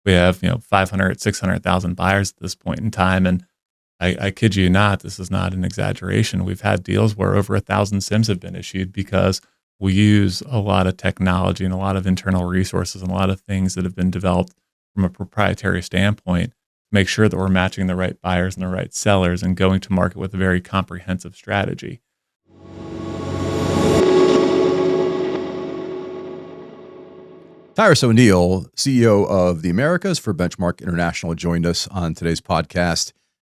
We have, 500, 600,000 buyers at this point in time. And I kid you not, this is not an exaggeration. We've had deals where over 1,000 SIMs have been issued because we use a lot of technology and a lot of internal resources and a lot of things that have been developed from a proprietary standpoint to make sure that we're matching the right buyers and the right sellers and going to market with a very comprehensive strategy. Tyrus O'Neill, CEO of the Americas for Benchmark International, joined us on today's podcast.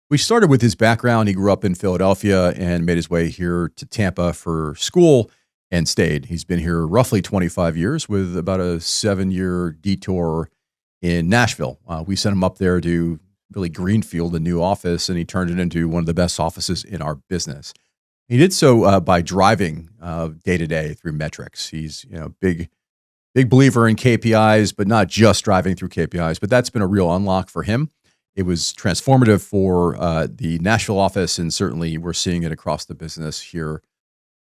We started with his background. He grew up in Philadelphia and made his way here to Tampa for school and stayed. He's been here roughly 25 years with about a 7-year detour in Nashville. We sent him up there to really greenfield a new office, and he turned it into one of the best offices in our business. He did so by driving day to day through metrics. He's big believer in KPIs, but not just driving through KPIs. But that's been a real unlock for him. It was transformative for the Nashville office, and certainly we're seeing it across the business here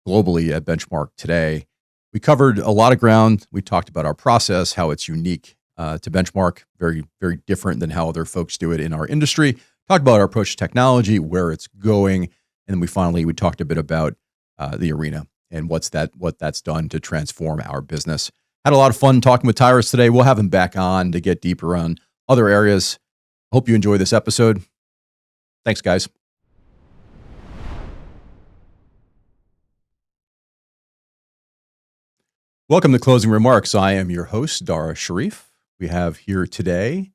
globally at Benchmark today. We covered a lot of ground. We talked about our process, how it's unique to Benchmark, very, very different than how other folks do it in our industry. Talked about our approach to technology, where it's going, and then we talked a bit about the arena and what that's done to transform our business. Had a lot of fun talking with Tyrus today. We'll have him back on to get deeper on other areas. Hope you enjoy this episode. Thanks, guys. Welcome to Closing Remarks. I am your host, Dara Shareef. We have here today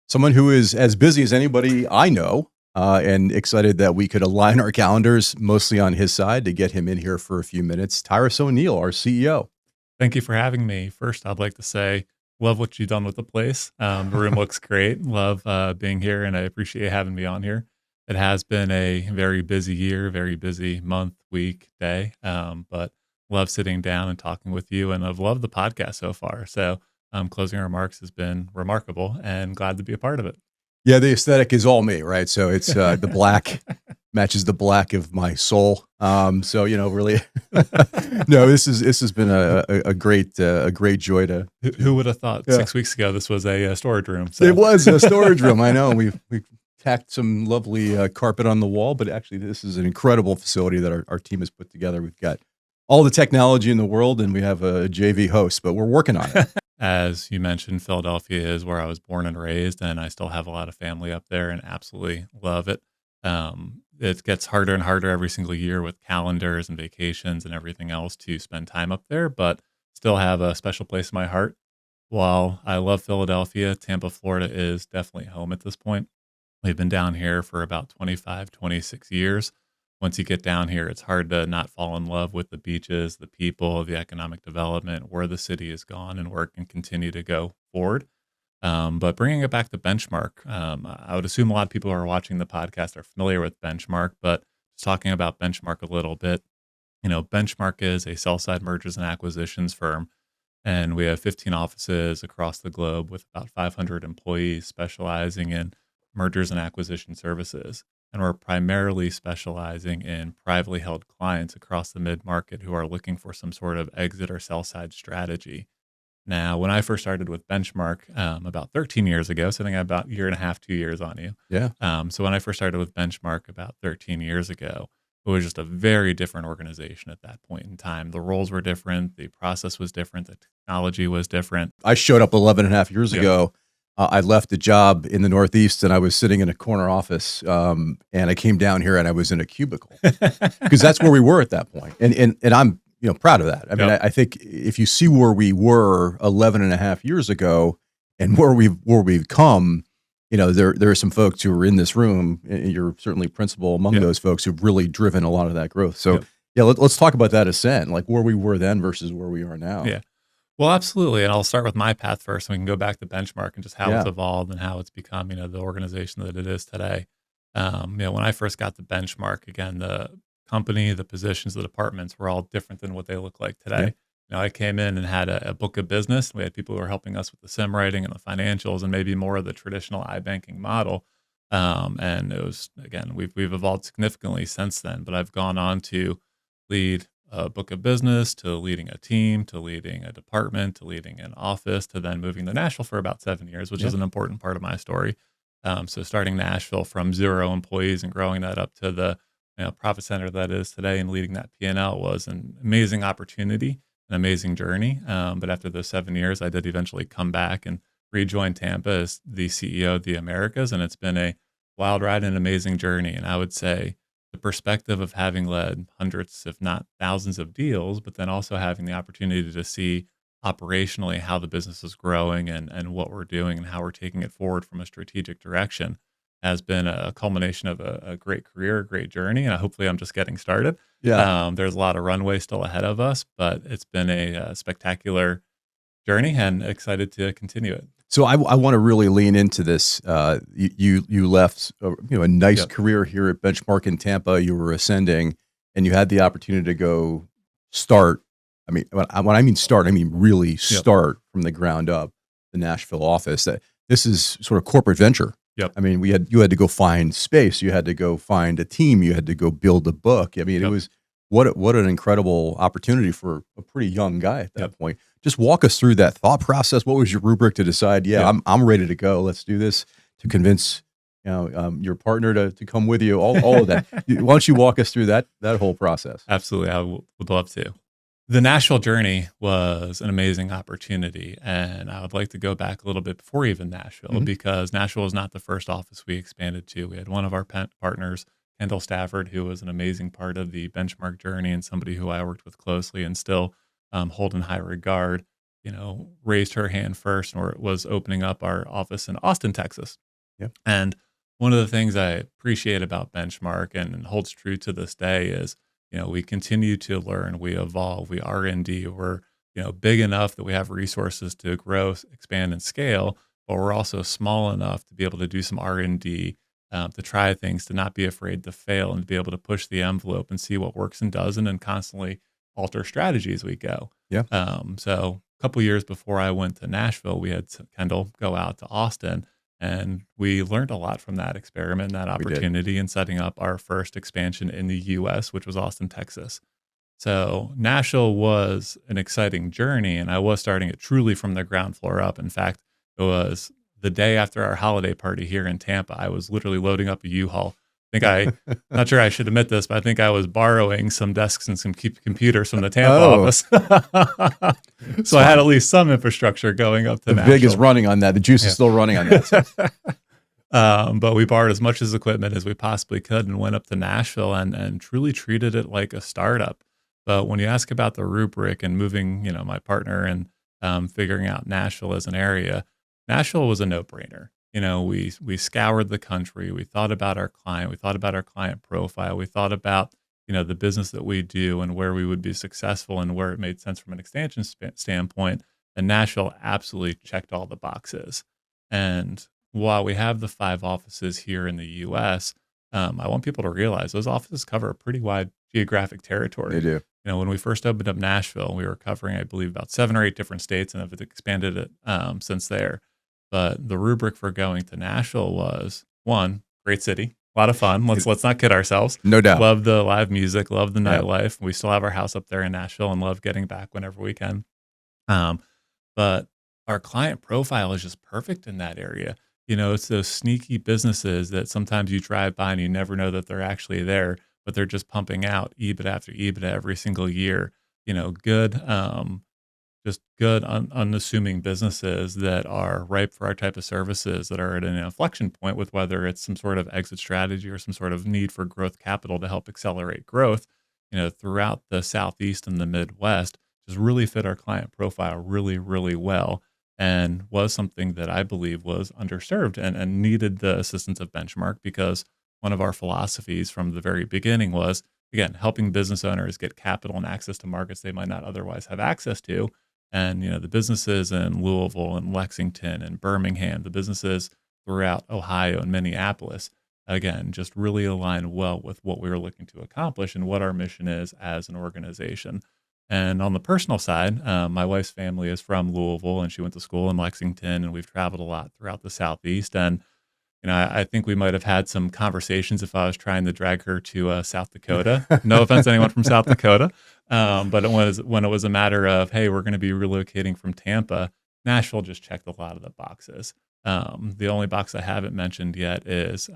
someone who is as busy as anybody I know, and excited that we could align our calendars mostly on his side to get him in here for a few minutes. Tyrus O'Neill, our CEO. Thank you for having me. First, I'd like to say, love what you've done with the place. The room looks great. Love being here, and I appreciate having me on here. It has been a very busy year, very busy month, week, day, but love sitting down and talking with you, and I've loved the podcast so far. So Closing Remarks has been remarkable, and glad to be a part of it. Yeah, the aesthetic is all me, right? So it's the black matches the black of my soul. So really, no, this has been a great joy to. Who would have thought 6 weeks ago this was a storage room? So. It was a storage room. I know we tacked some lovely carpet on the wall, but actually this is an incredible facility that our team has put together. We've got all the technology in the world, and we have a JV host, but we're working on it. As you mentioned, Philadelphia is where I was born and raised, and I still have a lot of family up there and absolutely love it. It gets harder and harder every single year with calendars and vacations and everything else to spend time up there, but still have a special place in my heart. While I love Philadelphia, Tampa, Florida is definitely home at this point. We've been down here for about 25, 26 years. Once you get down here, it's hard to not fall in love with the beaches, the people, the economic development, where the city has gone and where it can continue to go forward. But bringing it back to Benchmark, I would assume a lot of people who are watching the podcast are familiar with Benchmark, but just talking about Benchmark a little bit, Benchmark is a sell-side mergers and acquisitions firm, and we have 15 offices across the globe with about 500 employees specializing in mergers and acquisition services. And we're primarily specializing in privately held clients across the mid-market who are looking for some sort of exit or sell-side strategy. Now, when I first started with Benchmark about 13 years ago, so I think I have about a year and a half, 2 years on you. Yeah. So when I first started with Benchmark about 13 years ago, it was just a very different organization at that point in time. The roles were different. The process was different. The technology was different. I showed up 11 and a half years ago. I left a job in the Northeast, and I was sitting in a corner office, and I came down here and I was in a cubicle because that's where we were at that point. And I'm proud of that. I mean, I think if you see where we were 11 and a half years ago and where we've come, there are some folks who are in this room, and you're certainly principal among those folks who've really driven a lot of that growth. So let's talk about that ascent, like where we were then versus where we are now. Yeah. Well, absolutely. And I'll start with my path first, and we can go back to Benchmark and just how it's evolved and how it's become, the organization that it is today. When I first got to Benchmark, again, the company, the positions, the departments were all different than what they look like today. I came in and had a book of business. We had people who were helping us with the sim writing and the financials and maybe more of the traditional iBanking model. And it was, again, we've evolved significantly since then, but I've gone on to lead a book of business to leading a team to leading a department to leading an office to then moving to Nashville for about 7 years, which Yeah. is an important part of my story. So starting Nashville from 0 employees and growing that up to the profit center that is today and leading that P&L was an amazing opportunity, an amazing journey. But after those 7 years, I did eventually come back and rejoin Tampa as the CEO of the Americas, and it's been a wild ride and amazing journey. And I would say the perspective of having led hundreds, if not thousands of deals, but then also having the opportunity to see operationally how the business is growing and what we're doing and how we're taking it forward from a strategic direction has been a culmination of a great career, a great journey. And hopefully I'm just getting started. Yeah. There's a lot of runway still ahead of us, but it's been a spectacular journey and excited to continue it. So I want to really lean into this. You left a nice Yep. career here at Benchmark in Tampa. You were ascending, and you had the opportunity to go start. I mean, when I mean start, I mean really start from the ground up the Nashville office. That this is sort of corporate venture. Yep. I mean, you had to go find space. You had to go find a team. You had to go build a book. I mean, it was what an incredible opportunity for a pretty young guy at that point. Just walk us through that thought process. What was your rubric to decide? I'm ready to go. Let's do this. To convince your partner to come with you. All of that. Why don't you walk us through that whole process? Absolutely, I would love to. The Nashville journey was an amazing opportunity, and I would like to go back a little bit before even Nashville, because Nashville was not the first office we expanded to. We had one of our partners, Kendall Stafford, who was an amazing part of the Benchmark journey and somebody who I worked with closely and still hold in high regard, raised her hand first or was opening up our office in Austin, Texas. Yeah. And one of the things I appreciate about Benchmark and holds true to this day is, we continue to learn, we evolve, we R&D, we're, big enough that we have resources to grow, expand, and scale, but we're also small enough to be able to do some R&D, to try things, to not be afraid to fail, and to be able to push the envelope and see what works and doesn't, and constantly alter strategy as we go. Yeah. So a couple years before I went to Nashville, we had Kendall go out to Austin, and we learned a lot from that experiment, that opportunity, and setting up our first expansion in the U.S., which was Austin, Texas. So Nashville was an exciting journey, and I was starting it truly from the ground floor up. In fact, it was the day after our holiday party here in Tampa. I was literally loading up a U-Haul. Not sure I should admit this, but I think I was borrowing some desks and some computers from the Tampa office. So I had at least some infrastructure going up to Nashville. The VIG is running on that. The juice is still running on that. So. But we borrowed as much as equipment as we possibly could and went up to Nashville and truly treated it like a startup. But when you ask about the rubric and moving, my partner and figuring out Nashville as an area, Nashville was a no-brainer. We scoured the country. We thought about our client. We thought about our client profile. We thought about, the business that we do and where we would be successful and where it made sense from an expansion standpoint. And Nashville absolutely checked all the boxes. And while we have the 5 offices here in the U.S., I want people to realize those offices cover a pretty wide geographic territory. They do. When we first opened up Nashville, we were covering, I believe, about 7 or 8 different states and have expanded it since there. But the rubric for going to Nashville was, one, great city, a lot of fun. Let's not kid ourselves. No doubt. Love the live music, love the nightlife. We still have our house up there in Nashville and love getting back whenever we can. But our client profile is just perfect in that area. It's those sneaky businesses that sometimes you drive by and you never know that they're actually there, but they're just pumping out EBITDA after EBITDA every single year. Good, just good, unassuming businesses that are ripe for our type of services, that are at an inflection point with whether it's some sort of exit strategy or some sort of need for growth capital to help accelerate growth, throughout the Southeast and the Midwest, just really fit our client profile really, really well, and was something that I believe was underserved and needed the assistance of Benchmark, because one of our philosophies from the very beginning was, again, helping business owners get capital and access to markets they might not otherwise have access to. And, the businesses in Louisville and Lexington and Birmingham, the businesses throughout Ohio and Minneapolis, again, just really align well with what we were looking to accomplish and what our mission is as an organization. And on the personal side, my wife's family is from Louisville, and she went to school in Lexington, and we've traveled a lot throughout the Southeast. And I think we might have had some conversations if I was trying to drag her to South Dakota. No offense to anyone from South Dakota, but it was when it was a matter of, hey, we're going to be relocating from Tampa. Nashville just checked a lot of the boxes. The only box I haven't mentioned yet is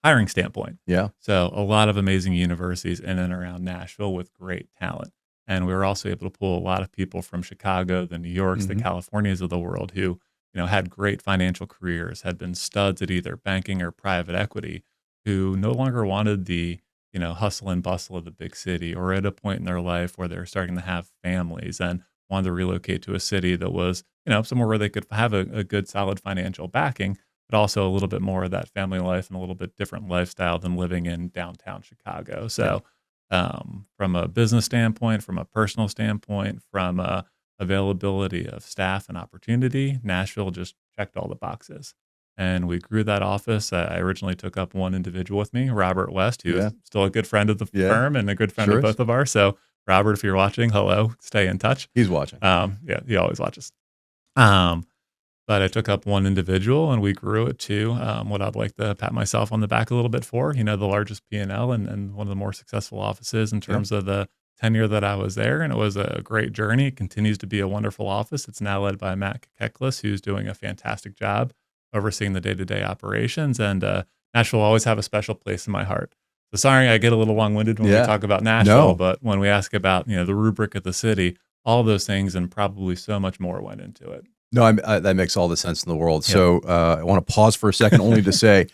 hiring standpoint. Yeah. So a lot of amazing universities in and around Nashville with great talent. And we were also able to pull a lot of people from Chicago, the New Yorks, the Mhm. Californias of the world who, had great financial careers, had been studs at either banking or private equity, who no longer wanted the, hustle and bustle of the big city, or at a point in their life where they're starting to have families and wanted to relocate to a city that was, somewhere where they could have a good, solid financial backing, but also a little bit more of that family life and a little bit different lifestyle than living in downtown Chicago. Yeah. So, from a business standpoint, from a personal standpoint, from a availability of staff and opportunity, Nashville just checked all the boxes. And we grew that office. I originally took up one individual with me, Robert West, who Yeah. is still a good friend of the Yeah. firm and a good friend Sure of is. both of ours. So, Robert, if you're watching, hello, stay in touch. He's watching. Yeah, he always watches. Um, but I took up one individual and we grew it to what I'd like to pat myself on the back a little bit for, the largest P&L and one of the more successful offices in Yeah. terms of the tenure that I was there. And it was a great journey. It continues to be a wonderful office. It's now led by Matt Keklis, who's doing a fantastic job overseeing the day-to-day operations. And Nashville will always have a special place in my heart. So sorry, I get a little long-winded when we Yeah. talk about Nashville, No. but when we ask about, the rubric of the city, all those things and probably so much more went into it. No, that makes all the sense in the world. Yep. So I want to pause for a second only to say,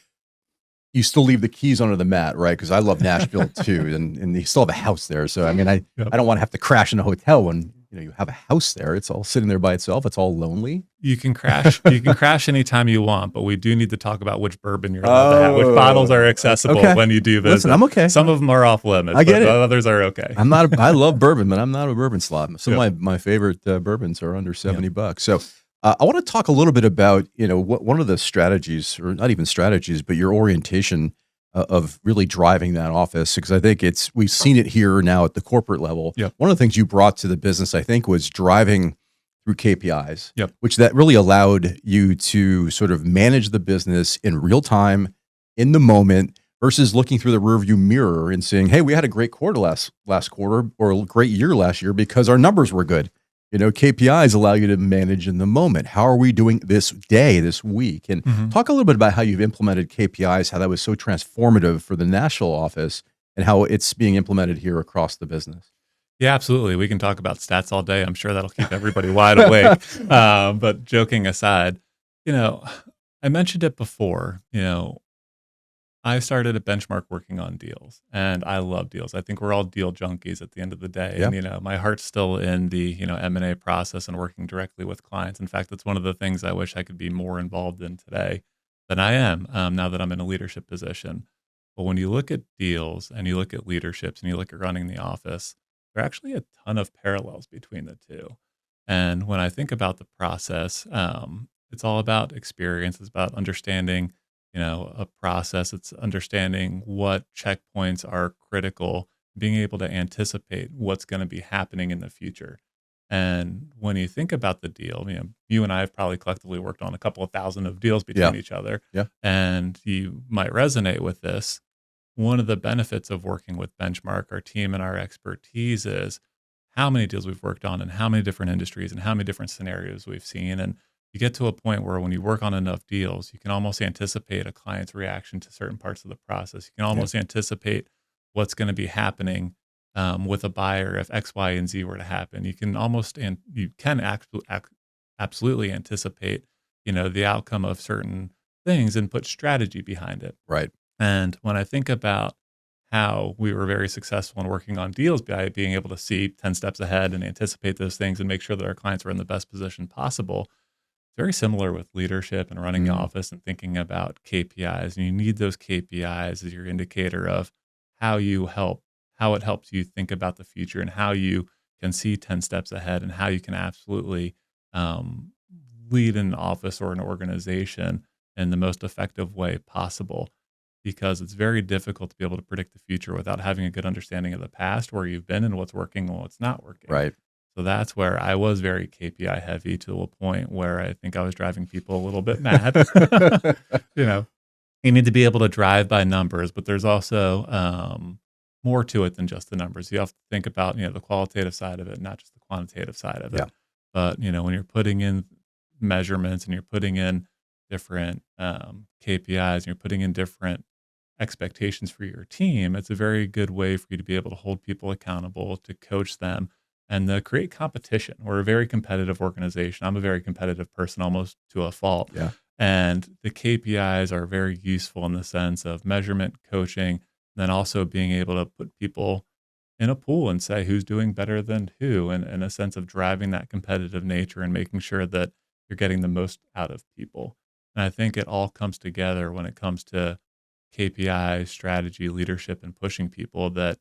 you still leave the keys under the mat, right? Because I love Nashville too, and you still have a house there. So I mean, I don't want to have to crash in a hotel when you have a house there. It's all sitting there by itself. It's all lonely. You can crash. You can crash anytime you want, but we do need to talk about which bourbon you're allowed to have, which bottles are accessible when you do visit. Listen, I'm okay. Some of them are off limits. I get but it. Others are okay. I love bourbon, but I'm not a bourbon slob. Some of my favorite bourbons are under $70. So I want to talk a little bit about one of the strategies, or not even strategies, but your orientation of really driving that office, because I think we've seen it here now at the corporate level. Yep. One of the things you brought to the business, I think, was driving through KPIs, Yep. which that really allowed you to sort of manage the business in real time, in the moment, versus looking through the rearview mirror and saying, "Hey, we had a great quarter last quarter, or a great year last year because our numbers were good." KPIs allow you to manage in the moment. How are we doing this day, this week? And talk a little bit about how you've implemented KPIs, how that was so transformative for the Nashville office, and how it's being implemented here across the business. Yeah, absolutely. We can talk about stats all day. I'm sure that'll keep everybody wide awake. But joking aside, I mentioned it before, I started at Benchmark working on deals, and I love deals. I think we're all deal junkies at the end of the day. Yeah. And, my heart's still in the, M&A process and working directly with clients. In fact, that's one of the things I wish I could be more involved in today than I am now that I'm in a leadership position. But when you look at deals and you look at leaderships and you look at running the office, there are actually a ton of parallels between the two. And when I think about the process, it's all about experience. It's about understanding a process. It's understanding what checkpoints are critical, being able to anticipate what's going to be happening in the future. And when you think about the deal, you and I have probably collectively worked on a couple of thousand of deals between each other. Yeah. And you might resonate with this. One of the benefits of working with Benchmark, our team and our expertise, is how many deals we've worked on and how many different industries and how many different scenarios we've seen. And you get to a point where when you work on enough deals, you can almost anticipate a client's reaction to certain parts of the process. You can almost anticipate what's going to be happening with a buyer if X, Y, and Z were to happen. You can absolutely anticipate, the outcome of certain things and put strategy behind it. Right. And when I think about how we were very successful in working on deals by being able to see 10 steps ahead and anticipate those things and make sure that our clients were in the best position possible, very similar with leadership and running the office and thinking about KPIs. And you need those KPIs as your indicator of how it helps you think about the future and how you can see 10 steps ahead and how you can absolutely lead an office or an organization in the most effective way possible. Because it's very difficult to be able to predict the future without having a good understanding of the past, where you've been and what's working and what's not working. Right. So that's where I was very KPI heavy to a point where I think I was driving people a little bit mad. You know, you need to be able to drive by numbers, but there's also more to it than just the numbers. You have to think about, the qualitative side of it, not just the quantitative side of Yeah. it. But, when you're putting in measurements and you're putting in different KPIs and you're putting in different expectations for your team, it's a very good way for you to be able to hold people accountable, to coach them, and to create competition. We're a very competitive organization. I'm a very competitive person, almost to a fault. Yeah. And the KPIs are very useful in the sense of measurement, coaching, then also being able to put people in a pool and say who's doing better than who, and in a sense of driving that competitive nature and making sure that you're getting the most out of people. And I think it all comes together when it comes to KPI, strategy, leadership, and pushing people that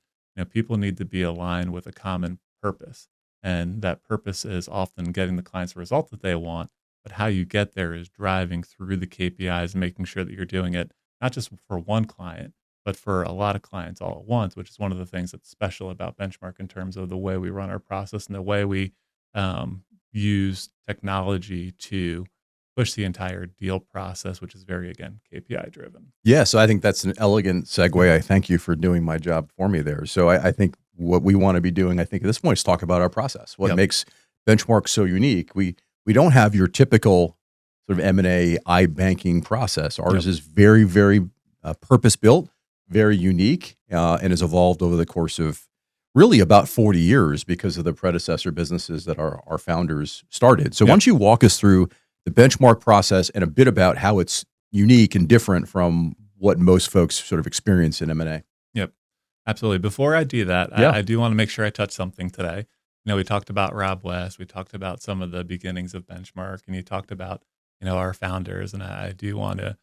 people need to be aligned with a common purpose. And that purpose is often getting the clients the result that they want, but how you get there is driving through the KPIs and making sure that you're doing it not just for one client, but for a lot of clients all at once, which is one of the things that's special about Benchmark in terms of the way we run our process and the way we use technology to push the entire deal process, which is very, again, KPI driven. Yeah, so I think that's an elegant segue. I thank you for doing my job for me there. So I think what we want to be doing, I think at this point, is talk about our process. What Yep. makes Benchmark so unique? We don't have your typical sort of M&A iBanking process. Ours is very, very purpose built, very unique, and has evolved over the course of really about 40 years because of the predecessor businesses that our founders started. So why don't you walk us through the Benchmark process and a bit about how it's unique and different from what most folks sort of experience in M&A. Yep, absolutely. Before I do that, I do want to make sure I touch something today. We talked about Rob West, we talked about some of the beginnings of Benchmark, and you talked about, our founders. And I do want to,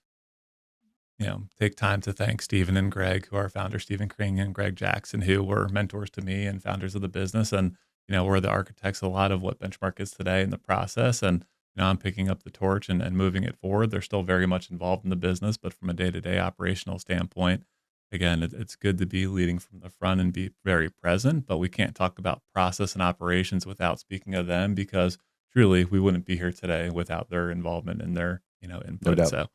take time to thank Stephen and Greg, who are founders, Stephen Kring and Greg Jackson, who were mentors to me and founders of the business. And, we're the architects of a lot of what Benchmark is today in the process. And, I'm picking up the torch and moving it forward. They're still very much involved in the business, but from a day-to-day operational standpoint, again, it's good to be leading from the front and be very present, but we can't talk about process and operations without speaking of them, because truly we wouldn't be here today without their involvement and their, input. No doubt. So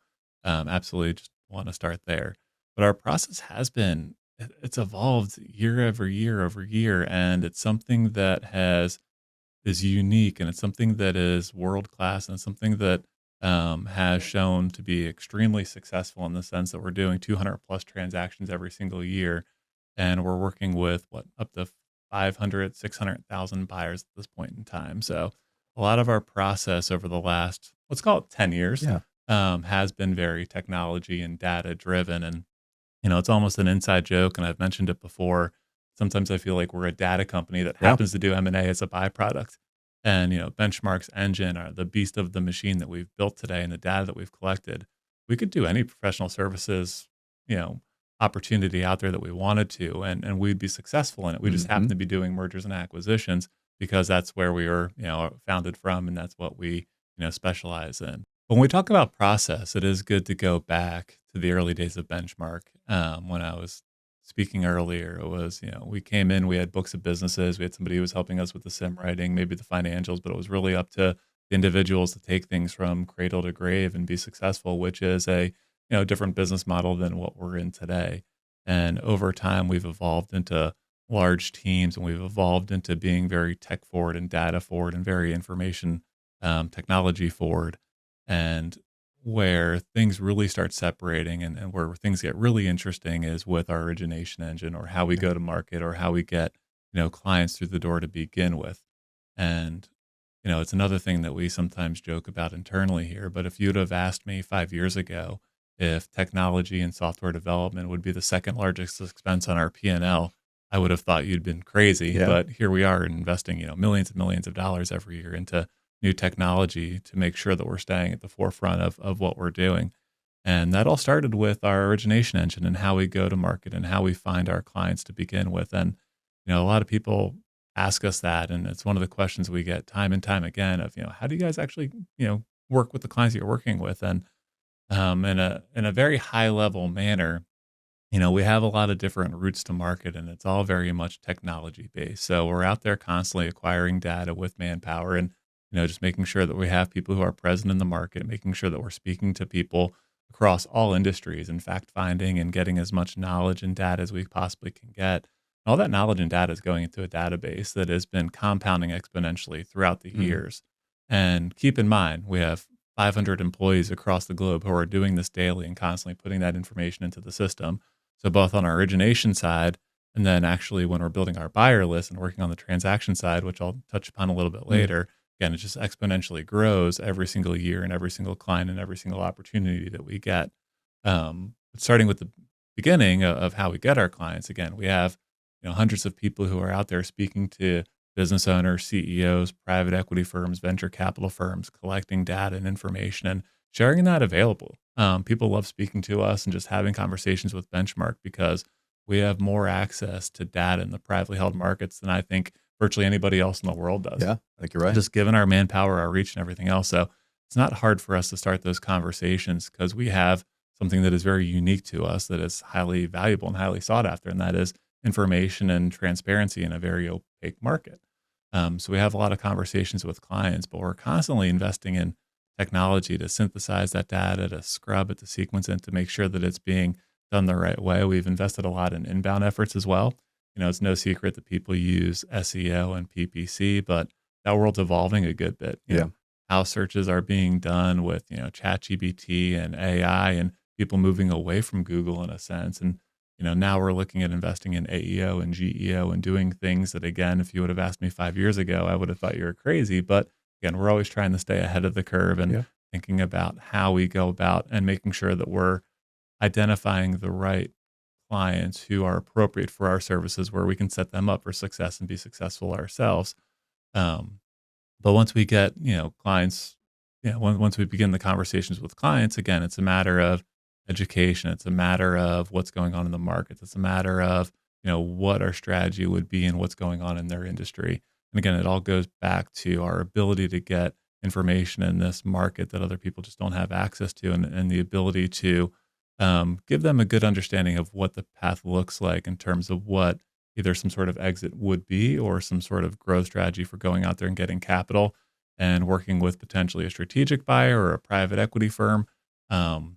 absolutely just want to start there. But our process has been, it's evolved year over year over year, and it's something that is unique, and it's something that is world class, and it's something that has shown to be extremely successful in the sense that we're doing 200 plus transactions every single year, and we're working with up to 500, 600,000 buyers at this point in time. So a lot of our process over the last, let's call it 10 years, has been very technology and data driven. And, it's almost an inside joke, and I've mentioned it before. Sometimes I feel like we're a data company that happens to do M&A as a byproduct. And, Benchmark's engine, or the beast of the machine that we've built today, and the data that we've collected, we could do any professional services, opportunity out there that we wanted to, and we'd be successful in it. We just happen to be doing mergers and acquisitions because that's where we were, founded from, and that's what we, specialize in. When we talk about process, it is good to go back to the early days of Benchmark. When I was speaking earlier, it was, we came in, we had books of businesses, we had somebody who was helping us with the sim writing, maybe the financials, but it was really up to the individuals to take things from cradle to grave and be successful, which is a, different business model than what we're in today. And over time, we've evolved into large teams, and we've evolved into being very tech forward and data forward and very information technology forward. And where things really start separating, and where things get really interesting is with our origination engine, or how we go to market, or how we get, clients through the door to begin with. And, it's another thing that we sometimes joke about internally here, but if you'd have asked me 5 years ago if technology and software development would be the second largest expense on our P&L, I would have thought you'd been crazy. Yeah. But here we are investing, millions and millions of dollars every year into new technology to make sure that we're staying at the forefront of what we're doing. And that all started with our origination engine and how we go to market and how we find our clients to begin with. And, a lot of people ask us that, and it's one of the questions we get time and time again of, how do you guys actually, work with the clients that you're working with? And in a very high level manner, We have a lot of different routes to market, and it's all very much technology based. So we're out there constantly acquiring data with manpower and, just making sure that we have people who are present in the market, making sure that we're speaking to people across all industries and fact finding and getting as much knowledge and data as we possibly can get. All that knowledge and data is going into a database that has been compounding exponentially throughout the Mm. years. And keep in mind, we have 500 employees across the globe who are doing this daily and constantly putting that information into the system. So both on our origination side and then actually when we're building our buyer list and working on the transaction side, which I'll touch upon a little bit Mm. later, again, it just exponentially grows every single year and every single client and every single opportunity that we get. Starting with the beginning of how we get our clients, again, we have hundreds of people who are out there speaking to business owners, CEOs, private equity firms, venture capital firms, collecting data and information and sharing that available. People love speaking to us and just having conversations with Benchmark because we have more access to data in the privately held markets than I think virtually anybody else in the world does. Yeah, I think you're right. Just given our manpower, our reach, and everything else. So it's not hard for us to start those conversations because we have something that is very unique to us that is highly valuable and highly sought after, and that is information and transparency in a very opaque market. So we have a lot of conversations with clients, but we're constantly investing in technology to synthesize that data, to scrub it, to sequence it, to make sure that it's being done the right way. We've invested a lot in inbound efforts as well. It's no secret that people use SEO and PPC, but that world's evolving a good bit. Yeah. How searches are being done with, ChatGPT and AI and people moving away from Google in a sense. And, now we're looking at investing in AEO and GEO and doing things that, again, if you would have asked me 5 years ago, I would have thought you were crazy. But again, we're always trying to stay ahead of the curve and Yeah. thinking about how we go about and making sure that we're identifying the right clients who are appropriate for our services where we can set them up for success and be successful ourselves. Um, but once we get, clients, once we begin the conversations with clients, again, it's a matter of education. It's a matter of what's going on in the markets. It's a matter of, what our strategy would be and what's going on in their industry. And again, it all goes back to our ability to get information in this market that other people just don't have access to and the ability to give them a good understanding of what the path looks like in terms of what either some sort of exit would be or some sort of growth strategy for going out there and getting capital and working with potentially a strategic buyer or a private equity firm. Um,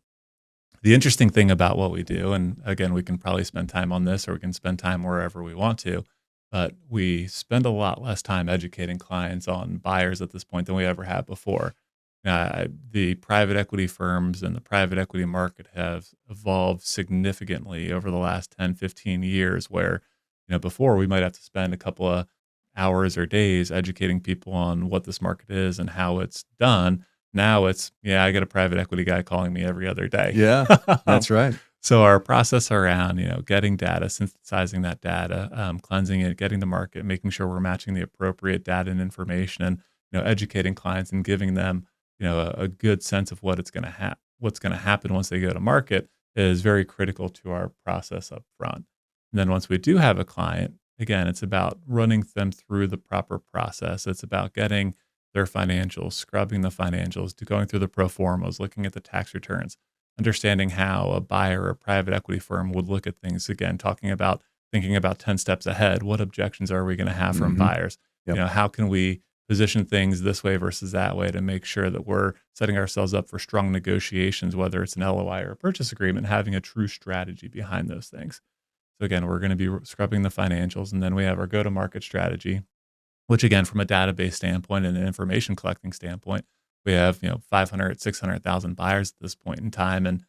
the interesting thing about what we do, and again, we can probably spend time on this or we can spend time wherever we want to, but we spend a lot less time educating clients on buyers at this point than we ever have before. The private equity firms and the private equity market have evolved significantly over the last 10, 15 years where, before we might have to spend a couple of hours or days educating people on what this market is and how it's done. Now it's, yeah, I get a private equity guy calling me every other day. Yeah, that's right. So our process around, getting data, synthesizing that data, cleansing it, getting the market, making sure we're matching the appropriate data and information and, educating clients and giving them, a good sense of what it's going to what's going to happen once they go to market is very critical to our process up front. And then once we do have a client, again, it's about running them through the proper process. It's about getting their financials, scrubbing the financials, to going through the pro formas, looking at the tax returns, understanding how a buyer or a private equity firm would look at things. Again, thinking about 10 steps ahead. What objections are we going to have from Mhm. buyers? Yep. How can we position things this way versus that way to make sure that we're setting ourselves up for strong negotiations, whether it's an LOI or a purchase agreement, having a true strategy behind those things. So again, we're going to be scrubbing the financials, and then we have our go-to-market strategy, which again, from a database standpoint and an information collecting standpoint, we have 500, 600,000 buyers at this point in time, and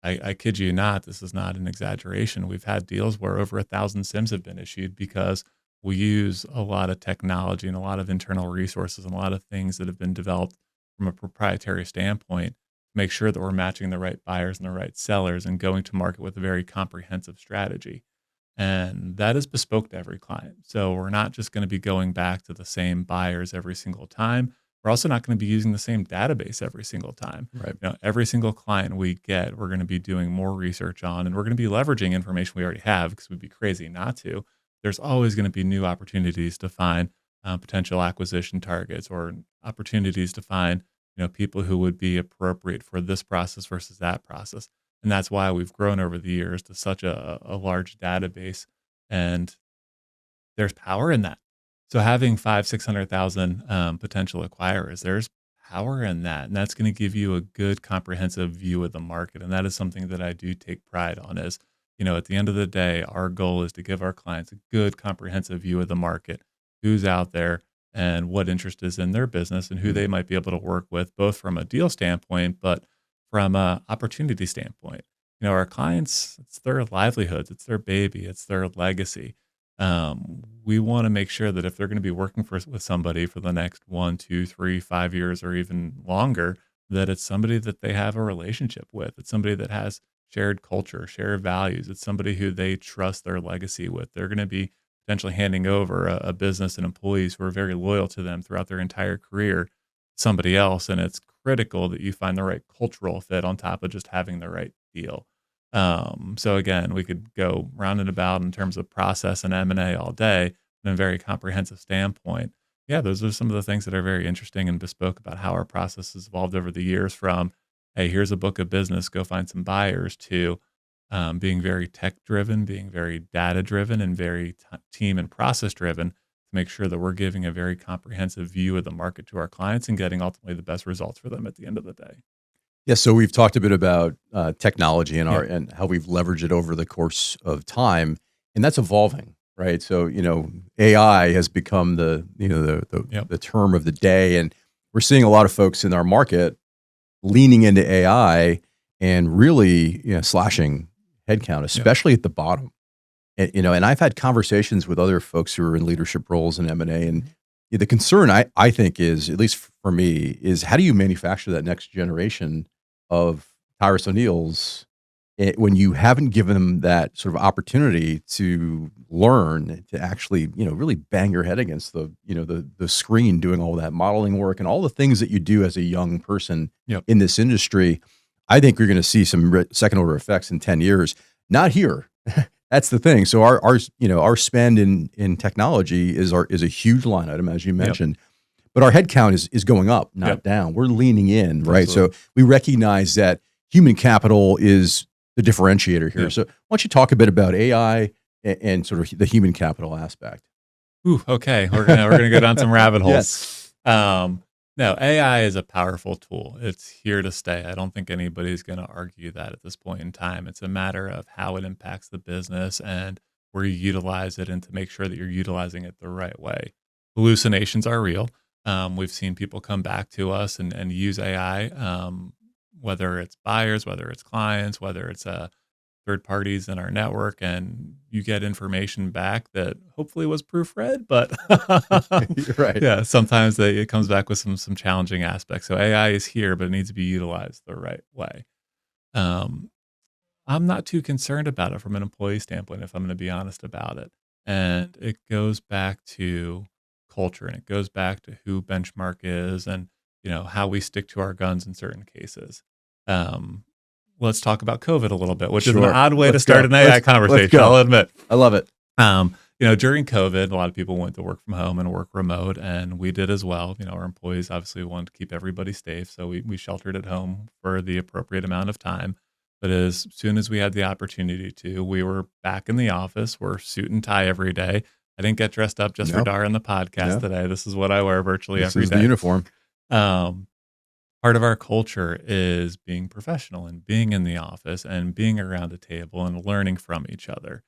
I kid you not, this is not an exaggeration. We've had deals where over 1,000 SIMs have been issued because we use a lot of technology and a lot of internal resources and a lot of things that have been developed from a proprietary standpoint to make sure that we're matching the right buyers and the right sellers and going to market with a very comprehensive strategy. And that is bespoke to every client. So we're not just going to be going back to the same buyers every single time. We're also not going to be using the same database every single time. Right. Every single client we get, we're going to be doing more research on, and we're going to be leveraging information we already have because we'd be crazy not to. There's always going to be new opportunities to find potential acquisition targets or opportunities to find, people who would be appropriate for this process versus that process. And that's why we've grown over the years to such a large database. And there's power in that. So having 600,000 potential acquirers, there's power in that. And that's going to give you a good comprehensive view of the market. And that is something that I do take pride on is, at the end of the day, our goal is to give our clients a good comprehensive view of the market, who's out there and what interest is in their business and who they might be able to work with, both from a deal standpoint, but from a opportunity standpoint. Our clients, it's their livelihoods, it's their baby, it's their legacy. We want to make sure that if they're going to be working with somebody for the next 1, 2, 3, 5 years, or even longer, that it's somebody that they have a relationship with. It's somebody that has shared culture, shared values. It's somebody who they trust their legacy with. They're going to be potentially handing over a business and employees who are very loyal to them throughout their entire career, to somebody else. And it's critical that you find the right cultural fit on top of just having the right deal. So again, we could go round and about in terms of process and M&A all day in a very comprehensive standpoint. Yeah, those are some of the things that are very interesting and bespoke about how our process has evolved over the years from, hey, here's a book of business, go find some buyers, to being very tech driven, being very data driven, and very team and process driven to make sure that we're giving a very comprehensive view of the market to our clients and getting ultimately the best results for them at the end of the day. Yeah, so we've talked a bit about technology and Yeah. and how we've leveraged it over the course of time, and that's evolving, right? So AI has become Yep. the term of the day, and we're seeing a lot of folks in our market leaning into AI and really slashing headcount, Yep. especially at the bottom. And I've had conversations with other folks who are in leadership roles in M&A, and the concern I think is, at least for me, is how do you manufacture that next generation of Tyrus O'Neills when you haven't given them that sort of opportunity to learn, to actually really bang your head against the screen doing all that modeling work and all the things that you do as a young person Yep. in this industry. I think you're going to see some second order effects in 10 years. Not here. That's the thing. So our spend in technology is a huge line item, as you Yep. mentioned, but our headcount is going up, not Yep. down. We're leaning in, right? Absolutely. So we recognize that human capital is the differentiator here. Yep. So why don't you talk a bit about AI and sort of the human capital aspect? Ooh, okay. We're gonna go down some rabbit holes. Yes. No, AI is a powerful tool. It's here to stay. I don't think anybody's gonna argue that at this point in time. It's a matter of how it impacts the business and where you utilize it, and to make sure that you're utilizing it the right way. Hallucinations are real. We've seen people come back to us and use AI, whether it's buyers, whether it's clients, whether it's third parties in our network, and you get information back that hopefully was proofread, but You're right. yeah, sometimes it comes back with some challenging aspects. So AI is here, but it needs to be utilized the right way. Um, I'm not too concerned about it from an employee standpoint, if I'm going to be honest about it. And it goes back to culture, and it goes back to who Benchmark is, and how we stick to our guns in certain cases. Um, let's talk about COVID a little bit, which is an Sure. odd way to Let's start go. an AI Let's conversation, go. I'll admit. I love it. During COVID, a lot of people went to work from home and work remote, and we did as well. Our employees obviously wanted to keep everybody safe, so we sheltered at home for the appropriate amount of time. But as soon as we had the opportunity to, we were back in the office. We're suit and tie every day. I didn't get dressed up just for No, Dara on the podcast no. today. This is what I wear virtually This every is the day. uniform. Um, Part of our culture is being professional and being in the office and being around a table and learning from each other.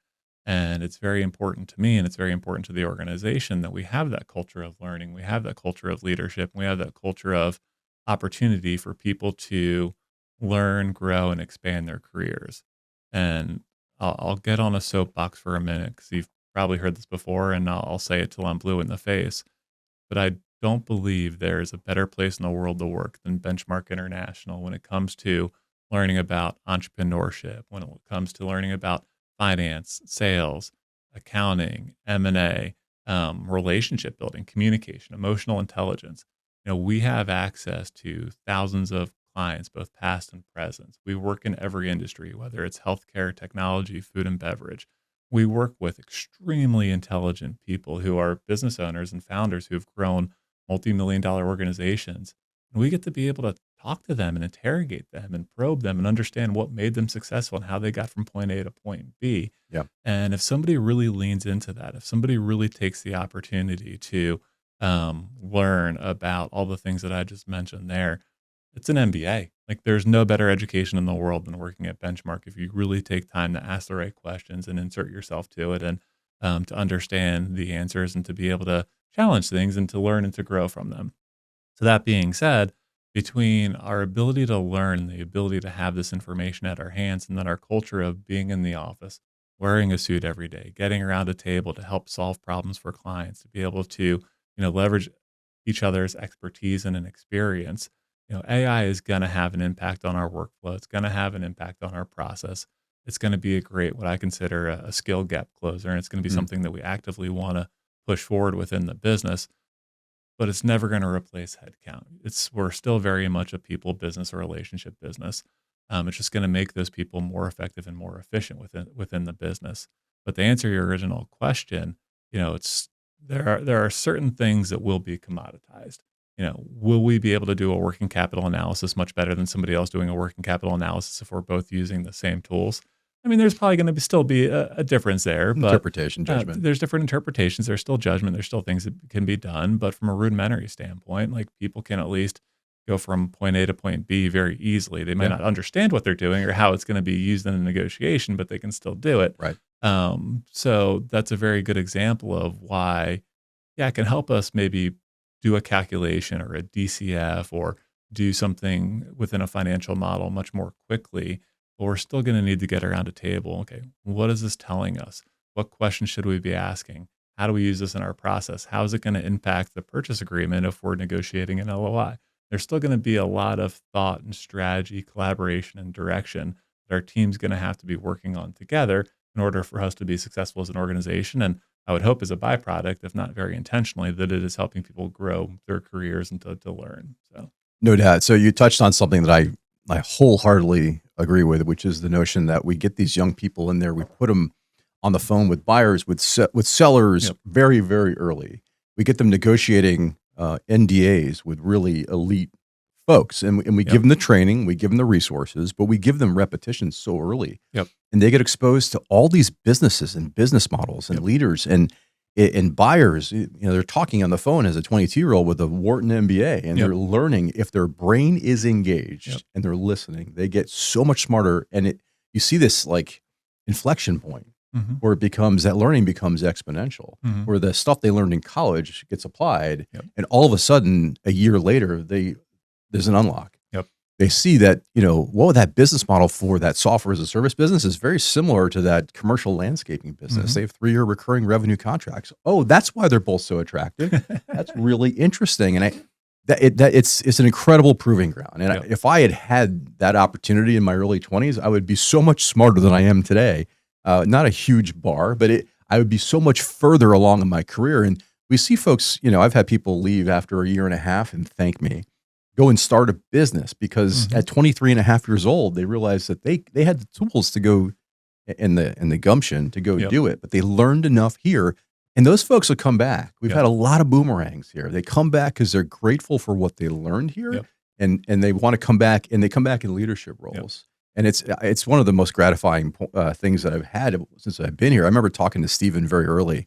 And it's very important to me, and it's very important to the organization, that we have that culture of learning. We have that culture of leadership. And we have that culture of opportunity for people to learn, grow, and expand their careers. And I'll get on a soapbox for a minute, because you've probably heard this before, and I'll say it till I'm blue in the face. But I don't believe there is a better place in the world to work than Benchmark International when it comes to learning about entrepreneurship, when it comes to learning about finance, sales, accounting, M&A, relationship building, communication, emotional intelligence. We have access to thousands of clients, both past and present. We work in every industry, whether it's healthcare, technology, food and beverage. We work with extremely intelligent people who are business owners and founders who have grown multi-million dollar organizations. And we get to be able to talk to them and interrogate them and probe them and understand what made them successful and how they got from point A to point B. Yeah. And if somebody really leans into that, if somebody really takes the opportunity to learn about all the things that I just mentioned there, it's an MBA. Like there's no better education in the world than working at Benchmark if you really take time to ask the right questions and insert yourself to it and to understand the answers and to be able to challenge things and to learn and to grow from them. So that being said, between our ability to learn and the ability to have this information at our hands, and then our culture of being in the office, wearing a suit every day, getting around a table to help solve problems for clients, to be able to, leverage each other's expertise and an experience, AI is going to have an impact on our workflow. It's going to have an impact on our process. It's going to be a great, what I consider a skill gap closer, and it's going to be something that we actively want to push forward within the business. But it's never going to replace headcount. We're still very much a people business or relationship business. It's just going to make those people more effective and more efficient within the business. But to answer your original question, there are certain things that will be commoditized. Will we be able to do a working capital analysis much better than somebody else doing a working capital analysis if we're both using the same tools? I mean, there's probably going to still be a difference there. But, interpretation, judgment. There's different interpretations. There's still judgment. There's still things that can be done. But from a rudimentary standpoint, like people can at least go from point A to point B very easily. They might not understand what they're doing or how it's going to be used in a negotiation, but they can still do it. Right. So that's a very good example of why, it can help us maybe do a calculation or a DCF or do something within a financial model much more quickly. But we're still going to need to get around a table. Okay, what is this telling us? What questions should we be asking? How do we use this in our process? How is it going to impact the purchase agreement if we're negotiating an LOI? There's still going to be a lot of thought and strategy, collaboration, and direction that our team's going to have to be working on together in order for us to be successful as an organization. And I would hope as a byproduct, if not very intentionally, that it is helping people grow their careers and to learn. So, no doubt. So you touched on something that I wholeheartedly agree with, which is the notion that we get these young people in there, we put them on the phone with buyers, with sellers very, very early. We get them negotiating NDAs with really elite folks, and we give them the training, we give them the resources, but we give them repetition so early. And they get exposed to all these businesses and business models and leaders and buyers. They're talking on the phone as a 22-year-old with a Wharton MBA, and they're learning. If their brain is engaged and they're listening, they get so much smarter. And you see this like inflection point where that learning becomes exponential, where the stuff they learned in college gets applied, and all of a sudden, a year later, there's an unlock. They see that, that business model for that software as a service business is very similar to that commercial landscaping business. They have 3-year recurring revenue contracts. Oh, that's why they're both so attractive. That's really interesting. And it's an incredible proving ground. And if I had that opportunity in my early 20s, I would be so much smarter than I am today. Not a huge bar, but I would be so much further along in my career. And we see folks, I've had people leave after a year and a half and thank me, go and start a business because at 23 and a half years old, they realized that they had the tools to go and the gumption to go do it, but they learned enough here. And those folks will come back. We've had a lot of boomerangs here. They come back because they're grateful for what they learned here, and they want to come back, and they come back in leadership roles. And it's one of the most gratifying things that I've had since I've been here. I remember talking to Stephen very early,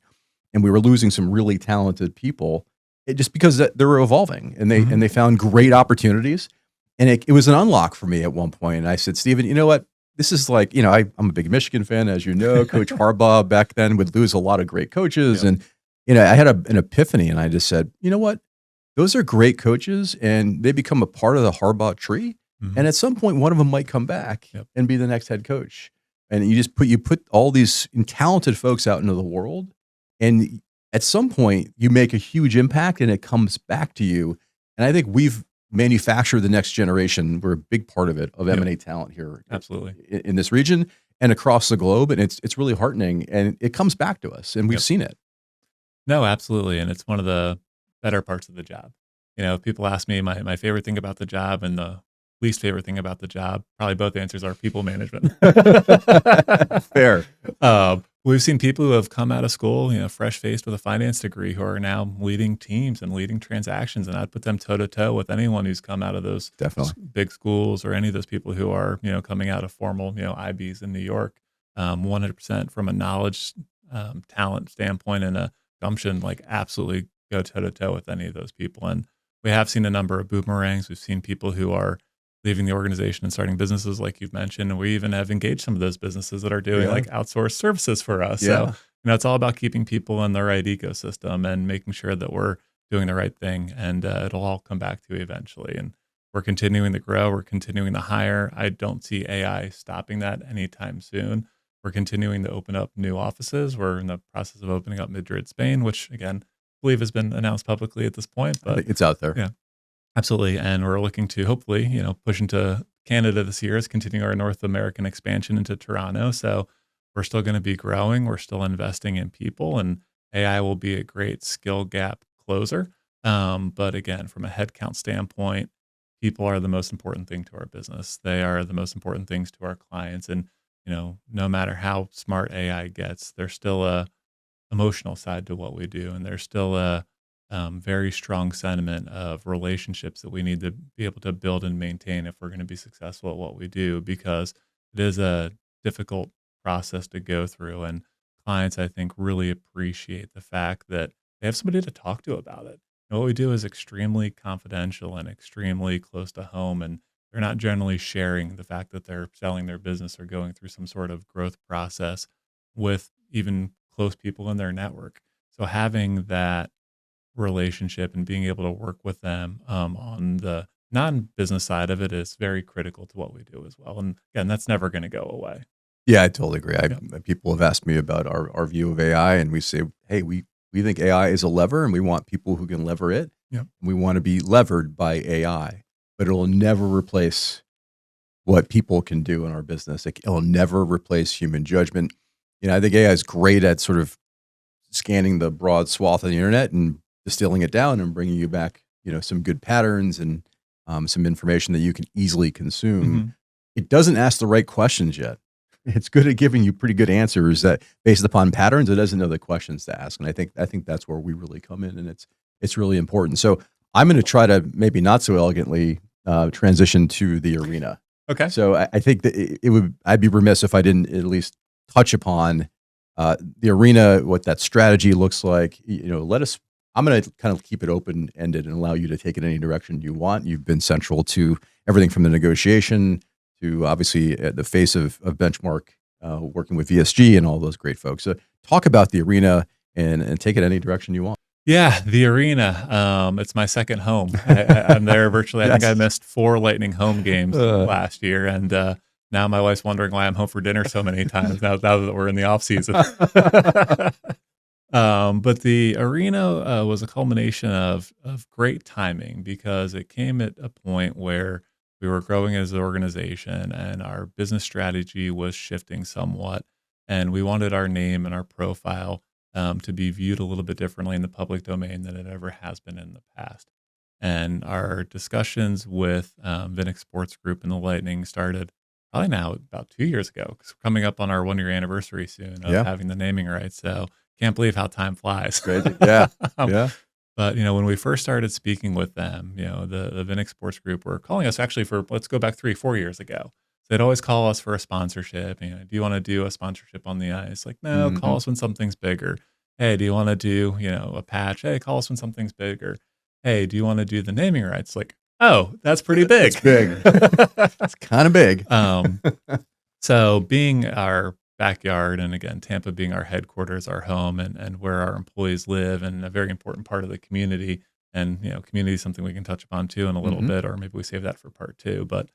and we were losing some really talented people just because they were evolving, and they found great opportunities. And it was an unlock for me at one point. And I said, Stephen, you know what? This is like, I'm a big Michigan fan, as you know. Coach Harbaugh back then would lose a lot of great coaches. And, I had an epiphany, and I just said, you know what? Those are great coaches, and they become a part of the Harbaugh tree. And at some point, one of them might come back and be the next head coach. And you put all these talented folks out into the world, and at some point you make a huge impact, and it comes back to you. And I think we've manufactured the next generation. We're a big part of it, of M&A talent here, absolutely, in this region and across the globe. And it's really heartening, and it comes back to us, and we've seen it. No, absolutely, and it's one of the better parts of the job. People ask me my favorite thing about the job and the least favorite thing about the job. Probably both answers are people management. Fair. We've seen people who have come out of school, fresh faced with a finance degree who are now leading teams and leading transactions. And I'd put them toe to toe with anyone who's come out of those Definitely. big schools or any of those people who are, coming out of formal, IBs in New York. 100% from a knowledge, talent standpoint and a gumption, like absolutely go toe to toe with any of those people. And we have seen a number of boomerangs. We've seen people who are leaving the organization and starting businesses like you've mentioned. And we even have engaged some of those businesses that are doing Yeah. like outsourced services for us. Yeah. So, it's all about keeping people in the right ecosystem and making sure that we're doing the right thing. And it'll all come back to you eventually. And we're continuing to grow. We're continuing to hire. I don't see AI stopping that anytime soon. We're continuing to open up new offices. We're in the process of opening up Madrid, Spain, which again, I believe has been announced publicly at this point. I But think it's out there. yeah, absolutely. And we're looking to hopefully, push into Canada this year is continuing our North American expansion into Toronto. So we're still going to be growing. We're still investing in people, and AI will be a great skill gap closer. But again, from a headcount standpoint, people are the most important thing to our business. They are the most important things to our clients. And, no matter how smart AI gets, there's still a emotional side to what we do. And there's still a very strong sentiment of relationships that we need to be able to build and maintain if we're going to be successful at what we do, because it is a difficult process to go through. And clients, I think, really appreciate the fact that they have somebody to talk to about it. And what we do is extremely confidential and extremely close to home. And they're not generally sharing the fact that they're selling their business or going through some sort of growth process with even close people in their network. So having that relationship and being able to work with them on the non-business side of it is very critical to what we do as well. And again, that's never going to go away. Yeah, I totally agree. Yep. People have asked me about our view of AI, and we say, hey, we think AI is a lever, and we want people who can lever it. Yep. We want to be levered by AI, but it'll never replace what people can do in our business. It'll never replace human judgment. I think AI is great at sort of scanning the broad swath of the internet and distilling it down and bringing you back, some good patterns and some information that you can easily consume. Mm-hmm. It doesn't ask the right questions yet. It's good at giving you pretty good answers that based upon patterns. It doesn't know the questions to ask, and I think that's where we really come in, and it's really important. So I'm going to try to maybe not so elegantly transition to the arena. Okay. So I think that I'd be remiss if I didn't at least touch upon the arena, what that strategy looks like. I'm going to kind of keep it open-ended and allow you to take it any direction you want. You've been central to everything from the negotiation to obviously the face of Benchmark, working with VSG and all those great folks. So talk about the arena and take it any direction you want. Yeah, the arena. It's my second home. I'm there virtually. I think I missed 4 Lightning home games last year, and now my wife's wondering why I'm home for dinner so many times now that we're in the off season. But the arena was a culmination of great timing, because it came at a point where we were growing as an organization and our business strategy was shifting somewhat, and we wanted our name and our profile to be viewed a little bit differently in the public domain than it ever has been in the past. And our discussions with Vinix Sports Group and the Lightning started probably now about 2 years ago, because we're coming up on our 1-year anniversary soon of having the naming rights. So can't believe how time flies. Crazy. Yeah. Yeah. But, when we first started speaking with them, the Vinix Sports Group were calling us actually let's go back 3-4 years ago. So they'd always call us for a sponsorship. Do you want to do a sponsorship on the ice? Like, no, call us when something's bigger. Hey, do you want to do, a patch? Hey, call us when something's bigger. Hey, do you want to do the naming rights? Like, oh, that's pretty big. It's big. It's kind of big. So being our backyard, and again, Tampa being our headquarters, our home, and where our employees live, and a very important part of the community. And, community is something we can touch upon too in a little bit, or maybe we save that for part 2. But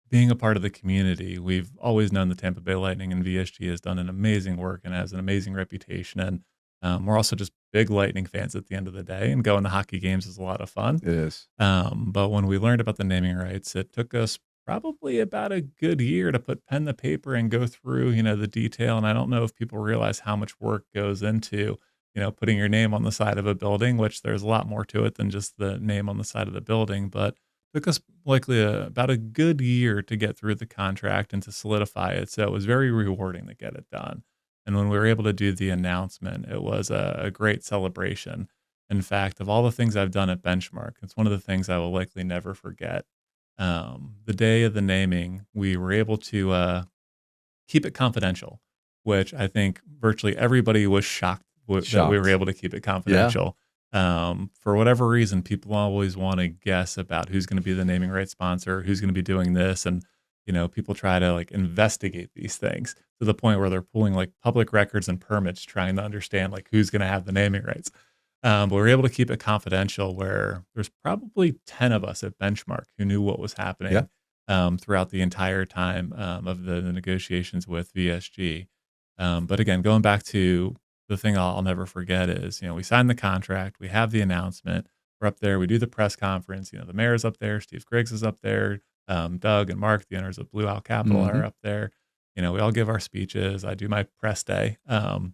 being a part of the community, we've always known the Tampa Bay Lightning, and VSG has done an amazing work and has an amazing reputation. And we're also just big Lightning fans at the end of the day, and going to hockey games is a lot of fun. It is. But when we learned about the naming rights, it took us probably about a good year to put pen to paper and go through, the detail. And I don't know if people realize how much work goes into, putting your name on the side of a building, which there's a lot more to it than just the name on the side of the building. But Took us likely about a good year to get through the contract and to solidify it. So it was very rewarding to get it done. And when we were able to do the announcement, it was a great celebration. In fact, of all the things I've done at Benchmark, it's one of the things I will likely never forget. The day of the naming, we were able to keep it confidential, which I think virtually everybody was shocked that we were Shocked. able to keep it Yeah. confidential. For whatever reason, people always want to guess about who's going to be the naming rights sponsor, who's going to be doing this, and people try to like investigate these things to the point where they're pulling like public records and permits, trying to understand like who's going to have the naming rights. But we were able to keep it confidential. Where there's probably 10 of us at Benchmark who knew what was Yeah. happening throughout the entire time of the negotiations with VSG. But again, going back to the thing I'll never forget is, we signed the contract, we have the announcement, we're up there, we do the press conference. The mayor's up there, Steve Griggs is up there, Doug and Mark, the owners of Blue Owl Capital, Hmm. are up there. We all give our speeches. I do my press day. And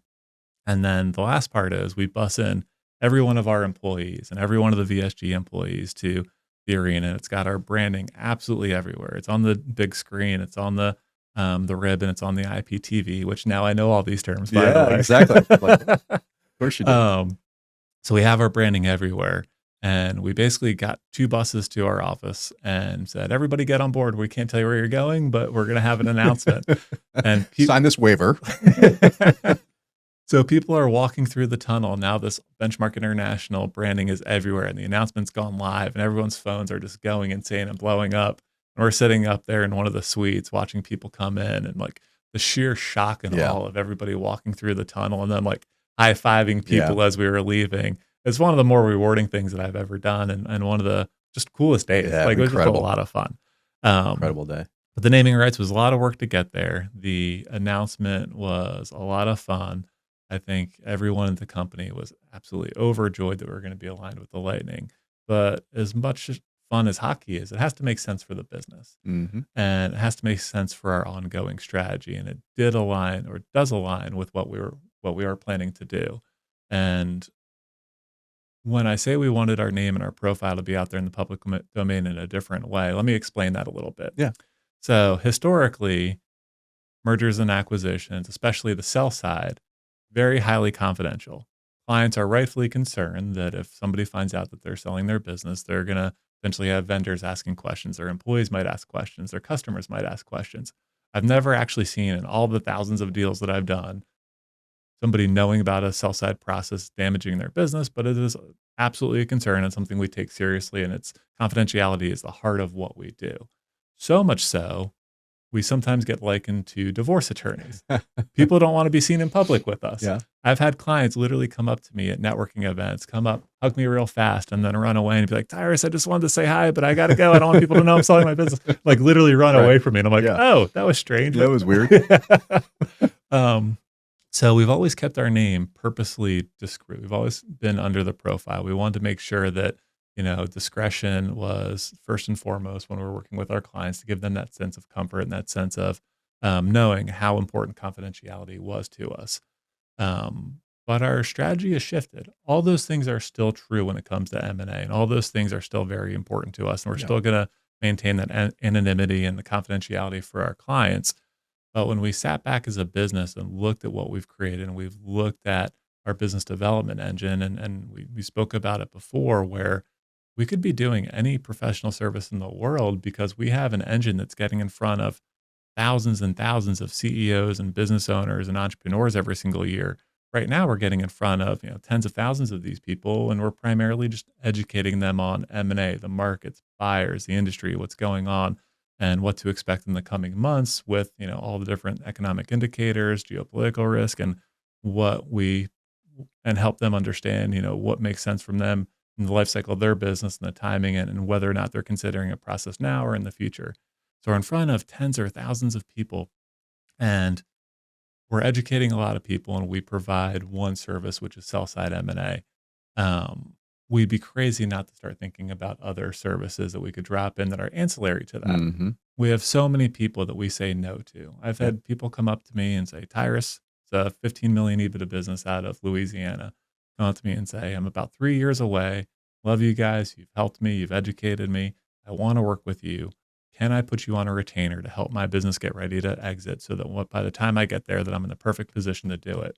then the last part is we bus in every one of our employees and every one of the VSG employees to the arena. It's got our branding absolutely everywhere. It's on the big screen. It's on the ribbon. It's on the IPTV, which now I know all these terms, by Yeah, exactly. the Like, of way. course you do. So we have our branding everywhere. And we basically got 2 buses to our office and said, everybody get on board. We can't tell you where you're going, but we're going to have an announcement. And Sign this waiver. so people are walking through the tunnel. Now this Benchmark International branding is everywhere and the announcement's gone live and everyone's phones are just going insane and blowing up. And we're sitting up there in one of the suites watching people come in and like the sheer shock and Yeah. awe of everybody walking through the tunnel and then like high-fiving Yeah. people as we were leaving. It's one of the more rewarding things that I've ever done and one of the just coolest days. Yeah, Like it was just a incredible. lot of fun. Incredible day. But the naming rights was a lot of work to get there. The announcement was a lot of fun. I think everyone in the company was absolutely overjoyed that we were going to be aligned with the Lightning. But as much fun as hockey is, it has to make sense for the business. Hmm. And it has to make sense for our ongoing strategy. And it did align or does align with what we are planning to do. And when I say we wanted our name and our profile to be out there in the public domain in a different way, let me explain that a little bit. Yeah. So historically, mergers and acquisitions, especially the sell side, very highly confidential. Clients are rightfully concerned that if somebody finds out that they're selling their business, they're going to eventually have vendors asking questions. Their employees might ask questions. Their customers might ask questions. I've never actually seen in all the thousands of deals that I've done somebody knowing about a sell side process damaging their business, but it is absolutely a concern and something we take seriously. And its confidentiality is the heart of what we do. So much so, we sometimes get likened to divorce attorneys. People don't want to be seen in public with us. Yeah. I've had clients literally come up to me at networking events, come up, hug me real fast, and then run away and be like, Tyrus, I just wanted to say hi, but I got to go. I don't want people to know I'm selling my business. Like literally run Right. away from me. And I'm like, Yeah. oh, that was strange. That was weird. So we've always kept our name purposely discreet. We've always been under the profile. We wanted to make sure that, discretion was first and foremost when we're working with our clients to give them that sense of comfort and that sense of knowing how important confidentiality was to us. But our strategy has shifted. All those things are still true when it comes to M&A, and all those things are still very important to us. And we're Yeah. still going to maintain that anonymity and the confidentiality for our clients. But when we sat back as a business and looked at what we've created and we've looked at our business development engine, and we spoke about it before, where we could be doing any professional service in the world because we have an engine that's getting in front of thousands and thousands of CEOs and business owners and entrepreneurs every single year. Right now, we're getting in front of tens of thousands of these people, and we're primarily just educating them on M&A, the markets, buyers, the industry, what's going on, and what to expect in the coming months with all the different economic indicators, geopolitical risk, and help them understand what makes sense from them in the life cycle of their business and the timing and whether or not they're considering a process now or in the future. So we're in front of tens or thousands of people, and we're educating a lot of people, and we provide one service, which is sell-side M&A. We'd be crazy not to start thinking about other services that we could drop in that are ancillary to that. Hmm. We have so many people that we say no to. I've Yeah. had people come up to me and say, Tyrus, it's a 15 million EBITDA business out of Louisiana. Come up to me and say, I'm about 3 years away. Love you guys. You've helped me. You've educated me. I want to work with you. Can I put you on a retainer to help my business get ready to exit so that by the time I get there, that I'm in the perfect position to do it?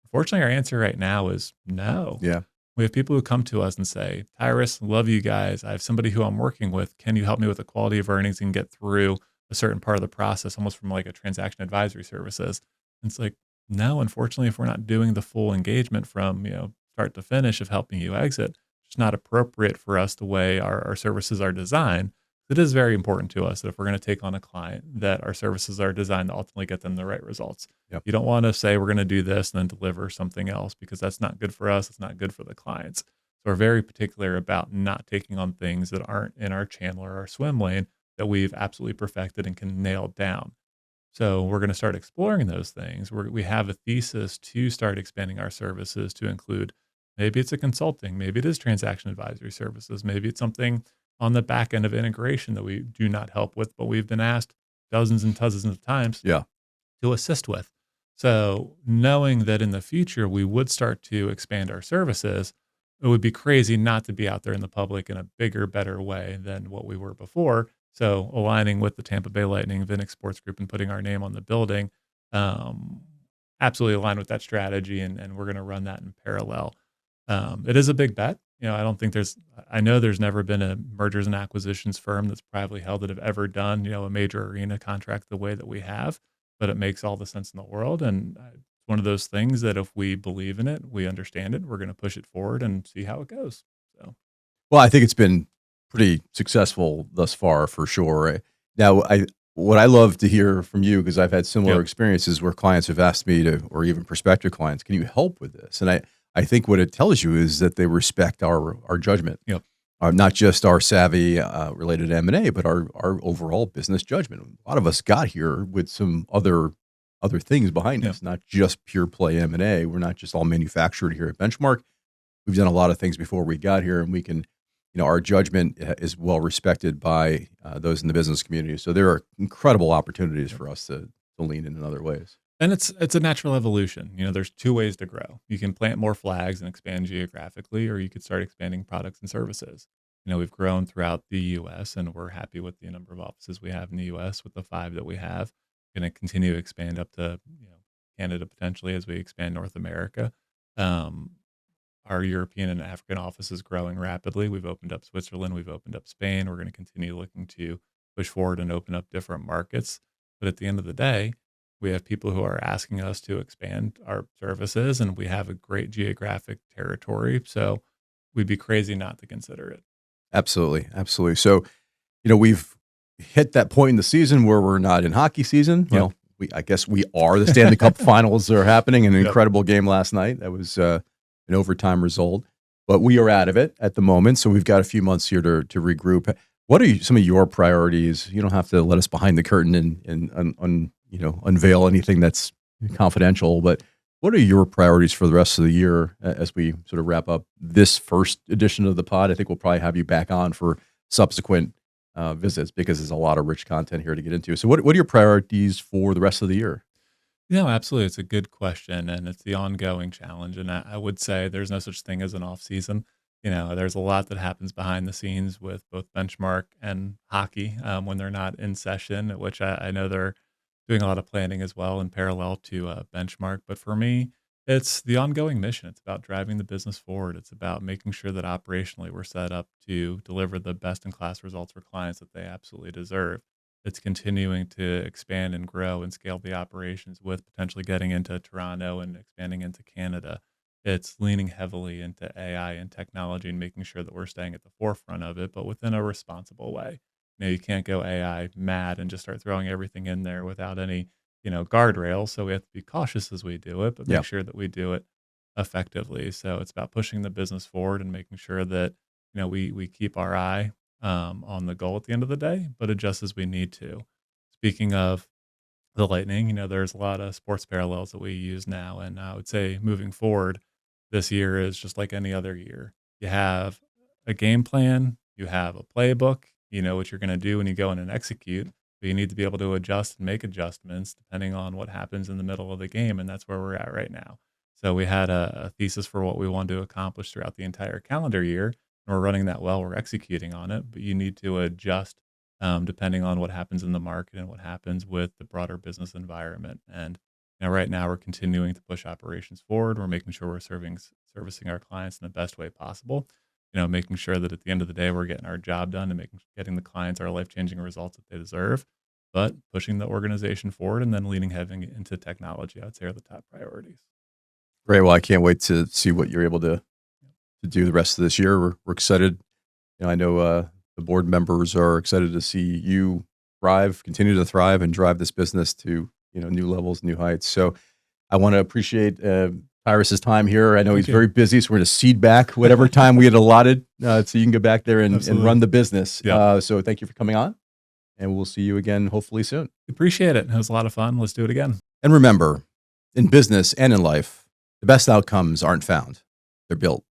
Unfortunately, our answer right now is no. Yeah. We have people who come to us and say, Tyrus, love you guys. I have somebody who I'm working with. Can you help me with the quality of earnings and get through a certain part of the process, almost from like a transaction advisory services? And it's like, no, unfortunately, if we're not doing the full engagement from, start to finish of helping you exit, it's not appropriate for us the way our services are designed. It is very important to us that if we're going to take on a client, that our services are designed to ultimately get them the right results. Yep. You don't want to say we're going to do this and then deliver something else, because that's not good for us. It's not good for the clients. So we're very particular about not taking on things that aren't in our channel or our swim lane that we've absolutely perfected and can nail down. So we're going to start exploring those things. We have a thesis to start expanding our services to include, maybe it's a consulting, maybe it is transaction advisory services, maybe it's something on the back end of integration that we do not help with, but we've been asked dozens and dozens of times Yeah. to assist with. So knowing that in the future we would start to expand our services, it would be crazy not to be out there in the public in a bigger, better way than what we were before. So aligning with the Tampa Bay Lightning, Vinix Sports Group, and putting our name on the building, um, absolutely align with that strategy, and we're going to run that in parallel. It is a big bet. I don't think I know there's never been a mergers and acquisitions firm that's privately held that have ever done, a major arena contract the way that we have, but it makes all the sense in the world. And it's one of those things that if we believe in it, we understand it, we're going to push it forward and see how it goes. So, Well, I think it's been pretty successful thus far for sure. Now, what I love to hear from you, because I've had similar yep, experiences where clients have asked me to, or even prospective clients, can you help with this? And I think what it tells you is that they respect our judgment, yep, not just our savvy related to M&A, but our overall business judgment. A lot of us got here with some other things behind yep, us, not just pure play M&A. We're not just all manufactured here at Benchmark. We've done a lot of things before we got here, and we can, our judgment is well respected by those in the business community. So there are incredible opportunities yep. for us to lean in other ways. And it's a natural evolution. There's two ways to grow. You can plant more flags and expand geographically, or you could start expanding products and services. We've grown throughout the U.S. and we're happy with the number of offices we have in the U.S. with the 5 that we have. Going to continue to expand up to Canada potentially as we expand North America. Um, our European and African office is growing rapidly. We've opened up Switzerland. We've opened up Spain. We're going to continue looking to push forward and open up different markets. But at the end of the day, we have people who are asking us to expand our services, and we have a great geographic territory. So we'd be crazy not to consider it. Absolutely, absolutely. So, we've hit that point in the season where we're not in hockey season. Yep. I guess we are. The Stanley Cup Finals are happening. An Yep. incredible game last night. That was an overtime result, but we are out of it at the moment. So we've got a few months here to regroup. What are some of your priorities? You don't have to let us behind the curtain and unveil anything that's confidential, but what are your priorities for the rest of the year as we sort of wrap up this first edition of the pod? I think we'll probably have you back on for subsequent visits, because there's a lot of rich content here to get into. So what are your priorities for the rest of the year? Absolutely. It's a good question, and it's the ongoing challenge. And I would say there's no such thing as an off season. There's a lot that happens behind the scenes with both Benchmark and hockey when they're not in session, which I know they're doing a lot of planning as well in parallel to Benchmark. But for me, it's the ongoing mission. It's about driving the business forward. It's about making sure that operationally we're set up to deliver the best in class results for clients that they absolutely deserve. It's continuing to expand and grow and scale the operations with potentially getting into Toronto and expanding into Canada. It's leaning heavily into AI and technology and making sure that we're staying at the forefront of it, but within a responsible way. You can't go AI mad and just start throwing everything in there without any, guardrails. So we have to be cautious as we do it, but Yeah, make sure that we do it effectively. So it's about pushing the business forward and making sure that, we keep our eye on the goal at the end of the day, but adjust as we need to. Speaking of the Lightning, there's a lot of sports parallels that we use now. And I would say moving forward, this year is just like any other year. You have a game plan, you have a playbook, you know what you're going to do when you go in and execute, but you need to be able to adjust and make adjustments depending on what happens in the middle of the game. And that's where we're at right now. So we had a thesis for what we wanted to accomplish throughout the entire calendar year. and we're running that well. We're executing on it, but you need to adjust depending on what happens in the market and what happens with the broader business environment. And right now we're continuing to push operations forward. We're making sure we're servicing our clients in the best way possible. Making sure that at the end of the day we're getting our job done and getting the clients our life changing results that they deserve. But pushing the organization forward and then leaning heavy into technology, I would say, are the top priorities. Great. Well, I can't wait to see what you're able to do the rest of this year. We're excited. I know the board members are excited to see you thrive, continue to thrive, and drive this business to new levels, new heights. So I want to appreciate Tyrus's time here. I know he's very busy, so we're going to cede back whatever time we had allotted so you can go back there and run the business. Yeah. So thank you for coming on, and we'll see you again hopefully soon. Appreciate it. It was a lot of fun. Let's do it again. And remember, in business and in life, the best outcomes aren't found. They're built.